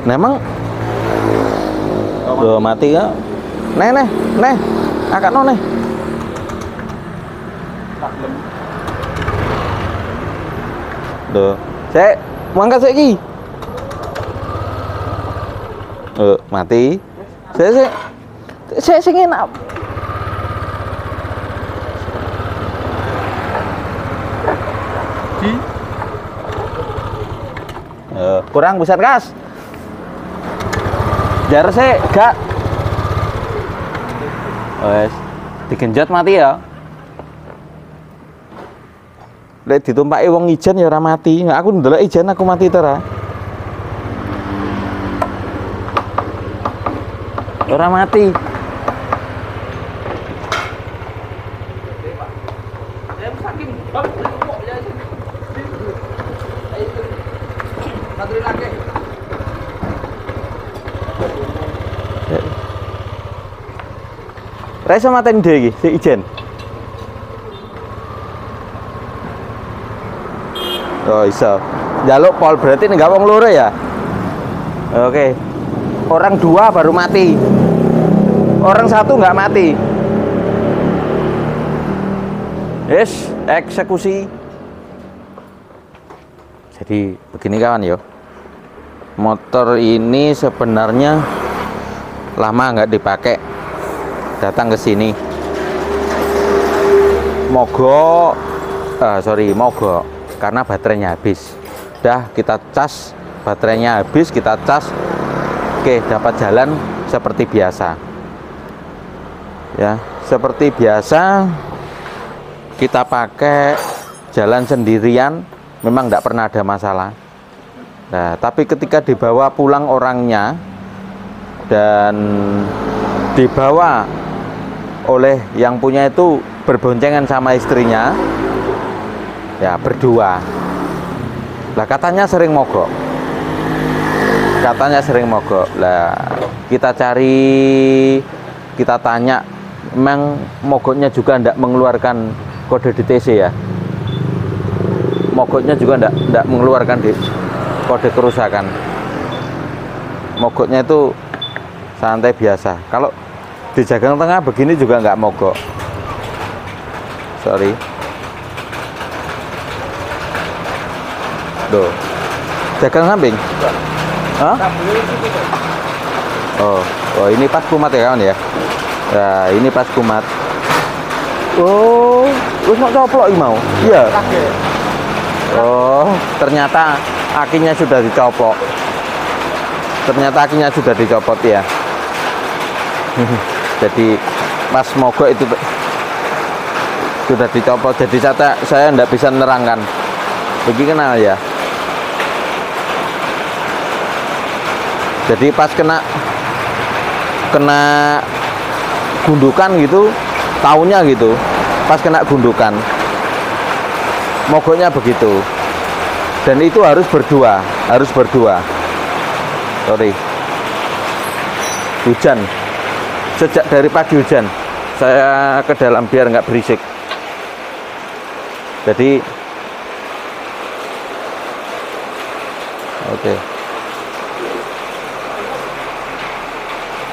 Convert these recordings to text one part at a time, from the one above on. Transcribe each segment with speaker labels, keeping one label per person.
Speaker 1: Memang loh mati ya. Neh. Akak no neh. Loh, saya mangkat saiki. Mati. Saya sing enak. Kurang besar gas. Jar sih gak. Wes, digenjot mati ya. Lek ditumpaki wong ijen ya ora mati. Aku ndelok ijen aku mati to ora. Ora mati. Rasa mateni dhewe iki, si ijen. Oh, iso. Njaluk pol berarti enggak wong loro ya? Oke. Orang 2 baru mati. Orang 1 enggak mati. Yes, eksekusi. Jadi begini kawan ya. Motor ini sebenarnya lama nggak dipakai. Datang ke sini mogok karena baterainya habis. Udah kita cas, baterainya habis, kita cas. Oke, dapat jalan seperti biasa ya, seperti biasa kita pakai jalan sendirian, memang tidak pernah ada masalah. Nah, tapi ketika dibawa pulang orangnya dan dibawa oleh yang punya itu berboncengan sama istrinya, ya berdua. Lah katanya sering mogok. Lah kita cari, kita tanya, memang mogoknya juga ndak mengeluarkan kode DTC ya. Mogoknya juga ndak mengeluarkan kode kerusakan. Mogoknya itu santai biasa. Kalau di Jagang Tengah begini juga nggak mogok. Sorry. Duh. Jagang samping? Hah? Oh, ini pas kumat ya kawan ya. Nah, ini pas kumat. Oh, wis mau coplok iki mau. Iya. Oh, ternyata akinya sudah dicopot. Ya. Jadi pas mogok itu sudah dicopot, jadi saya tidak bisa menerangkan. Begini kenal ya. Jadi pas kena gundukan gitu, tahunnya gitu, pas kena gundukan mogoknya begitu. Dan itu harus berdua. Sorry, hujan. Sejak dari pagi hujan, saya ke dalam biar nggak berisik. Jadi, oke.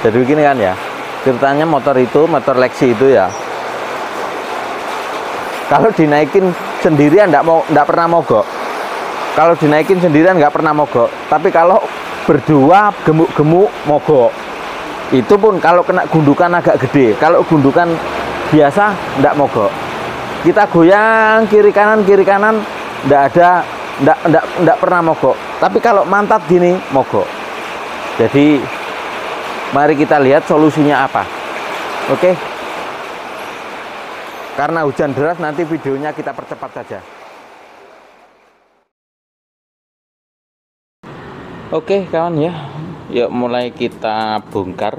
Speaker 1: Jadi begini kan ya, ceritanya motor Lexi itu ya. Kalau dinaikin sendirian nggak pernah mogok. Tapi kalau berdua gemuk-gemuk mogok. Itu pun kalau kena gundukan agak gede. Kalau gundukan biasa ndak mogok. Kita goyang kiri kanan ndak pernah mogok. Tapi kalau mantap gini mogok. Jadi mari kita lihat solusinya apa. Oke. Karena hujan deras nanti videonya kita percepat saja. Oke kawan ya. Yuk mulai kita bongkar,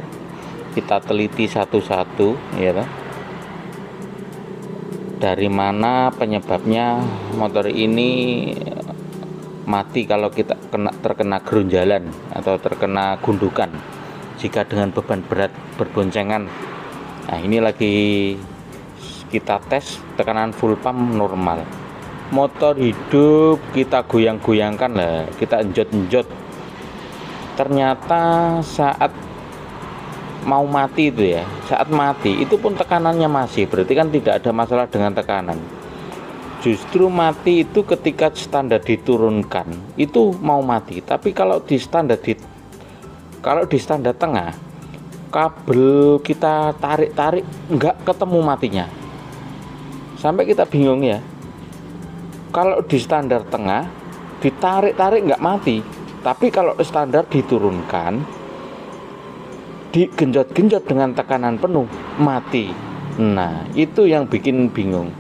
Speaker 1: kita teliti satu-satu ya. Dari mana penyebabnya motor ini mati kalau kita terkena gerunjalan atau terkena gundukan jika dengan beban berat berboncengan. Nah, ini lagi kita tes tekanan full pump normal. Motor hidup kita goyang-goyangkan lah, kita enjot-enjot. ternyata saat mau mati itu ya, saat mati itu pun tekanannya masih, berarti kan tidak ada masalah dengan tekanan. Justru mati itu ketika standar diturunkan itu mau mati. Tapi kalau di standar tengah, kabel kita tarik-tarik nggak ketemu matinya, sampai kita bingung ya. Kalau di standar tengah ditarik-tarik nggak mati, tapi kalau standar diturunkan, digenjot-genjot dengan tekanan penuh, mati. Nah, itu yang bikin bingung.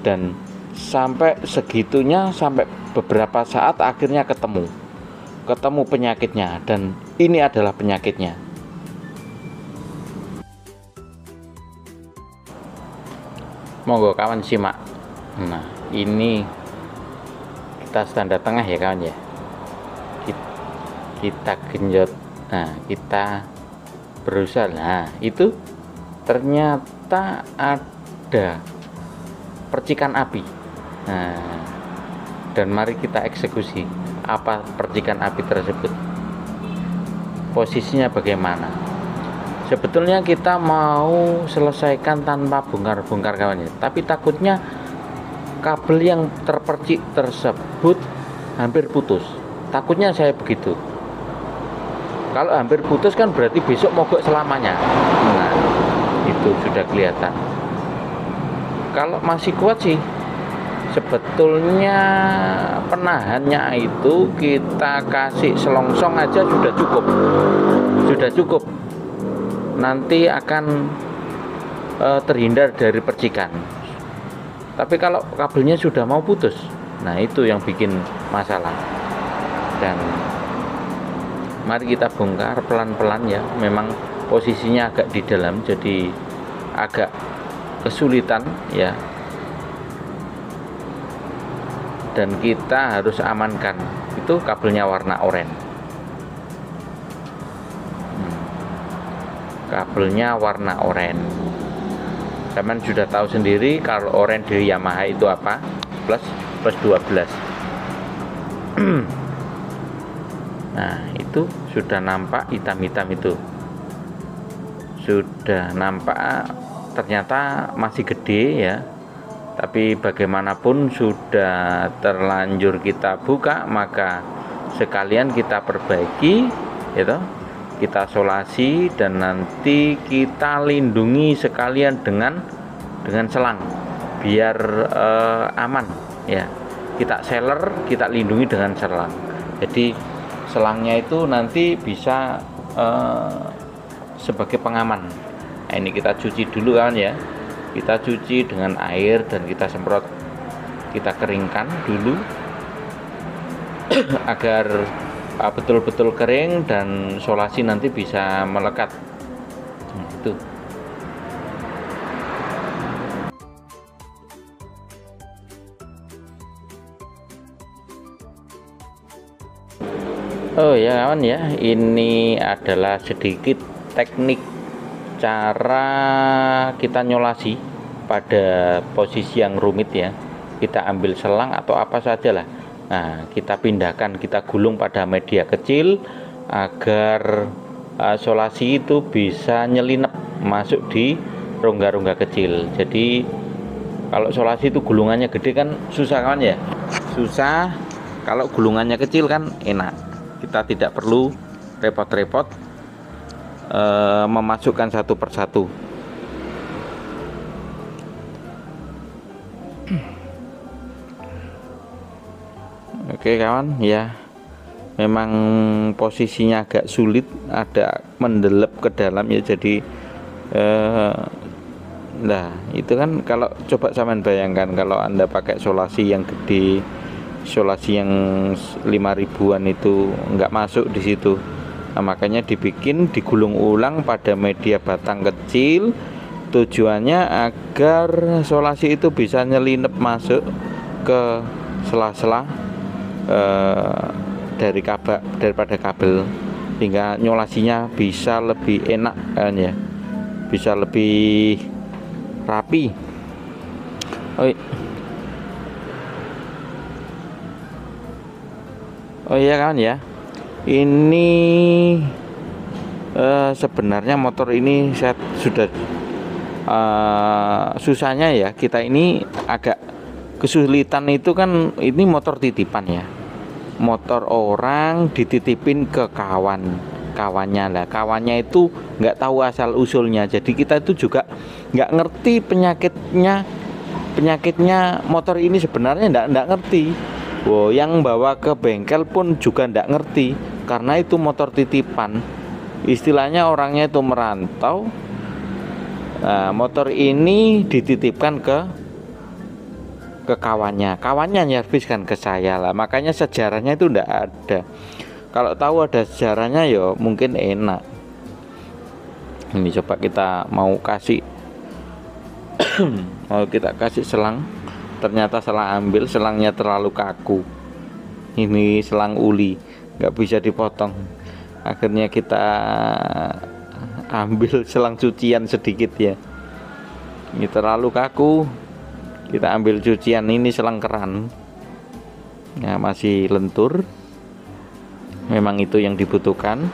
Speaker 1: Dan sampai segitunya, sampai beberapa saat akhirnya ketemu penyakitnya, dan ini adalah penyakitnya. Monggo kawan simak. Nah, ini kita standar tengah ya kawan ya, kita genjot. Nah, kita berusaha. Nah, itu ternyata ada percikan api. Nah, dan mari kita eksekusi apa percikan api tersebut, posisinya bagaimana. Sebetulnya kita mau selesaikan tanpa bongkar-bongkar kawan ya, tapi takutnya kabel yang terpercik tersebut hampir putus. Takutnya saya begitu. Kalau hampir putus kan berarti besok mogok selamanya. Nah, itu sudah kelihatan. Kalau masih kuat sih, sebetulnya penahannya itu kita kasih selongsong aja sudah cukup. Nanti akan terhindar dari percikan. Tapi kalau kabelnya sudah mau putus, nah itu yang bikin masalah. Dan mari kita bongkar pelan-pelan ya. Memang posisinya agak di dalam, jadi agak kesulitan ya. Dan kita harus amankan. Itu kabelnya warna oranye. Kabelnya warna oranye. Teman sudah tahu sendiri kalau oranye dari Yamaha itu apa? Plus 12. Nah, itu sudah nampak hitam-hitam itu. Sudah nampak, ternyata masih gede ya. Tapi bagaimanapun sudah terlanjur kita buka, maka sekalian kita perbaiki gitu. Kita solasi dan nanti kita lindungi sekalian dengan selang biar aman ya. Kita sealer, kita lindungi dengan selang. Jadi selangnya itu nanti bisa sebagai pengaman. Nah, ini kita cuci dulu kan ya. Kita cuci dengan air dan kita semprot, kita keringkan dulu agar betul-betul kering dan solasi nanti bisa melekat. Itu oh ya kawan ya, ini adalah sedikit teknik cara kita nyolasi pada posisi yang rumit ya. Kita ambil selang atau apa saja lah. Nah, kita pindahkan, kita gulung pada media kecil agar solasi itu bisa nyelinap masuk di rongga-rongga kecil. Jadi kalau solasi itu gulungannya gede kan susah kan ya, susah. Kalau gulungannya kecil kan enak, kita tidak perlu repot-repot memasukkan satu persatu. Oke kawan ya, memang posisinya agak sulit, ada mendelep ke dalam ya. Jadi nah itu kan kalau coba sampean bayangkan kalau Anda pakai solasi yang gede, solasi yang 5.000-an itu nggak masuk di situ. Nah, makanya digulung ulang pada media batang kecil, tujuannya agar solasi itu bisa nyelinap masuk ke sela-sela daripada kabel, sehingga nyolasinya bisa lebih enak kan ya, bisa lebih rapi. Oh iya kan ya, Ini sebenarnya motor ini saya sudah susahnya ya, kita ini agak kesulitan itu kan, ini motor titipan ya, motor orang dititipin ke kawannya lah, kawannya itu nggak tahu asal usulnya, jadi kita itu juga nggak ngerti penyakitnya motor ini sebenarnya, nggak ngerti. Wow, yang bawa ke bengkel pun juga nggak ngerti karena itu motor titipan, istilahnya orangnya itu merantau. Nah, motor ini dititipkan ke kawannya nyervis kan ke saya lah, makanya sejarahnya itu ndak ada. Kalau tahu ada sejarahnya ya mungkin enak. Ini coba kita mau kasih mau kita kasih selang, ternyata salah ambil, selangnya terlalu kaku, ini selang uli nggak bisa dipotong, akhirnya kita ambil selang cucian sedikit ya, ini terlalu kaku, kita ambil cucian, ini selang keran ya, masih lentur, memang itu yang dibutuhkan.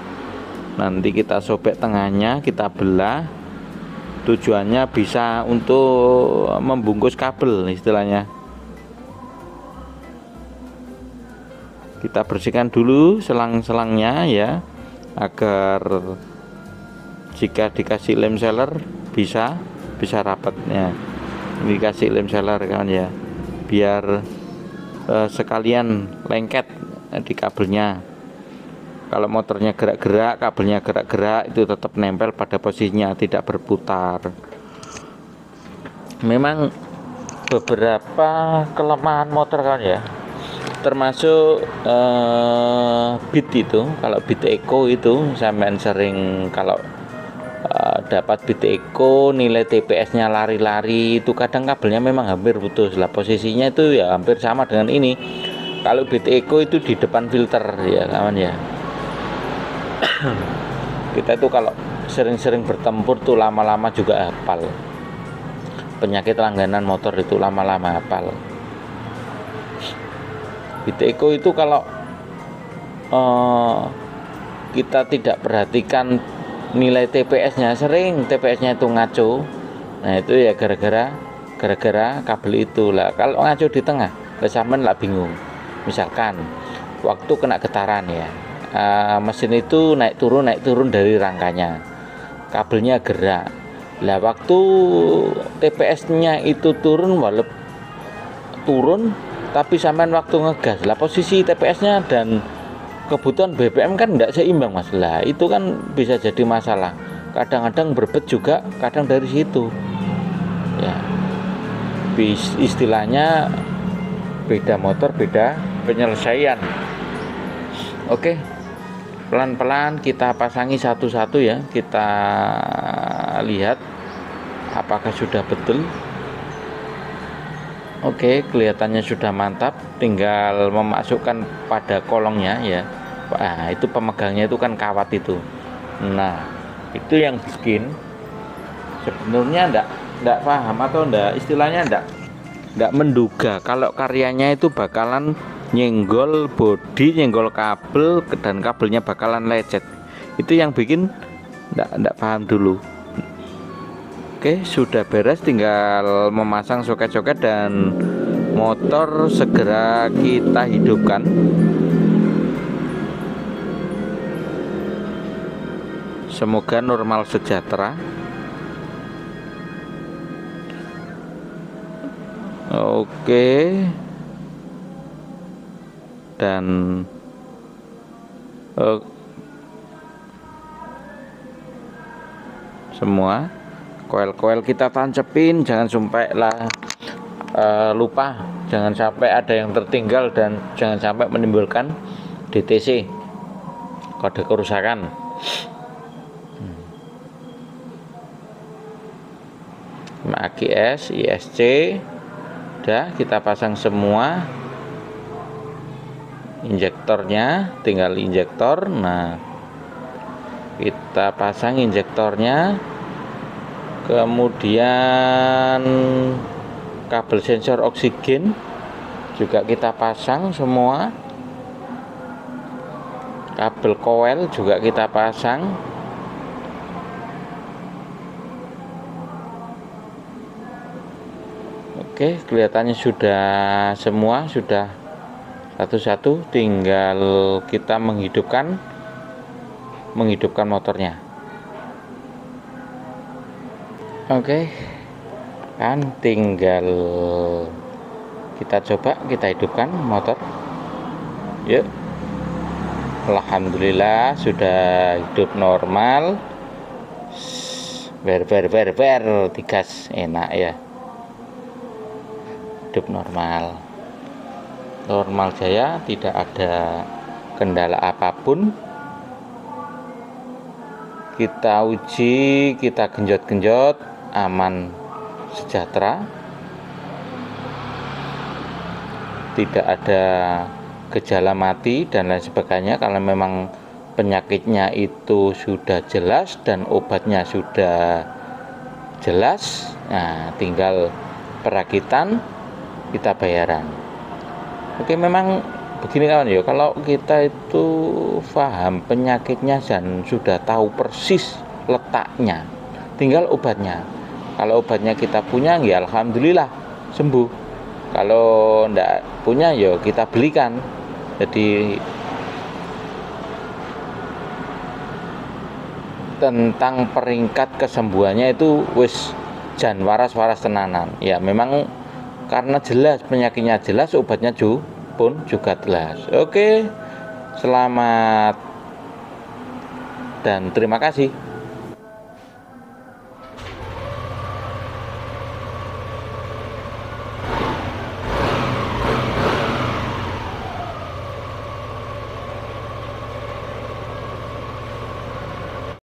Speaker 1: Nanti kita sobek tengahnya, kita belah, tujuannya bisa untuk membungkus kabel istilahnya. Kita bersihkan dulu selang-selangnya ya, agar jika dikasih lem sealer bisa rapatnya. Ini dikasih lem sealer kan ya, biar sekalian lengket di kabelnya. Kalau motornya gerak-gerak, kabelnya gerak-gerak, itu tetap nempel pada posisinya, tidak berputar. Memang beberapa kelemahan motor kan ya, termasuk beat itu. Kalau beat eco itu sampean sering kalau dapat beat eco, nilai TPS-nya lari-lari, itu kadang kabelnya memang hampir putus lah. Posisinya itu ya hampir sama dengan ini. Kalau beat eco itu di depan filter ya kawan ya. Kita itu kalau sering-sering bertempur tuh lama-lama juga hafal. Penyakit langganan motor itu lama-lama hafal. Beat eco itu kalau kita tidak perhatikan nilai TPS-nya, sering TPS-nya itu ngaco. Nah itu ya gara-gara kabel itu lah. Kalau ngaco di tengah, sampean lah bingung. Misalkan waktu kena getaran ya, mesin itu naik turun dari rangkanya, kabelnya gerak lah, waktu TPS-nya itu turun, walaupun turun tapi sampean waktu ngegas lah, posisi TPS-nya dan kebutuhan BBM kan tidak seimbang mas lah, itu kan bisa jadi masalah. Kadang-kadang berbet juga, kadang dari situ ya, istilahnya beda motor beda penyelesaian. Oke, pelan-pelan kita pasangi satu-satu ya, kita lihat apakah sudah betul. Oke, kelihatannya sudah mantap, tinggal memasukkan pada kolongnya ya. Nah, itu pemegangnya itu kan kawat itu. Nah, itu yang bikin sebenarnya enggak paham atau enggak, istilahnya enggak menduga kalau karyanya itu bakalan nyenggol bodi, nyenggol kabel, dan kabelnya bakalan lecet. Itu yang bikin enggak paham dulu. Oke, sudah beres, tinggal memasang soket-soket dan motor segera kita hidupkan. Semoga normal sejahtera. Oke. Dan semua koil-koil kita tancepin, jangan sampai lah lupa, jangan sampai ada yang tertinggal, dan jangan sampai menimbulkan DTC, kode kerusakan. AGS, ISC udah kita pasang semua. Injektornya tinggal injektor. Nah, kita pasang injektornya, kemudian kabel sensor oksigen juga kita pasang semua. Kabel coil juga kita pasang. Oke, kelihatannya sudah semua, sudah satu-satu, tinggal kita menghidupkan motornya. Oke, kan tinggal kita coba, kita hidupkan motor. Yuk. Alhamdulillah sudah hidup normal. Ber digas, enak ya. Hidup normal jaya, tidak ada kendala apapun. Kita uji, kita genjot-genjot, aman, sejahtera, tidak ada gejala mati dan lain sebagainya. Kalau memang penyakitnya itu sudah jelas dan obatnya sudah jelas, nah tinggal perakitan, kita bayaran. Oke, memang begini kawan ya, kalau kita itu paham penyakitnya dan sudah tahu persis letaknya, tinggal obatnya. Kalau obatnya kita punya, ya alhamdulillah sembuh. Kalau enggak punya, ya kita belikan. Jadi tentang peringkat kesembuhannya itu wis jan waras-waras tenanan. Ya memang karena jelas penyakitnya jelas, obatnya pun juga jelas. Oke, selamat dan terima kasih.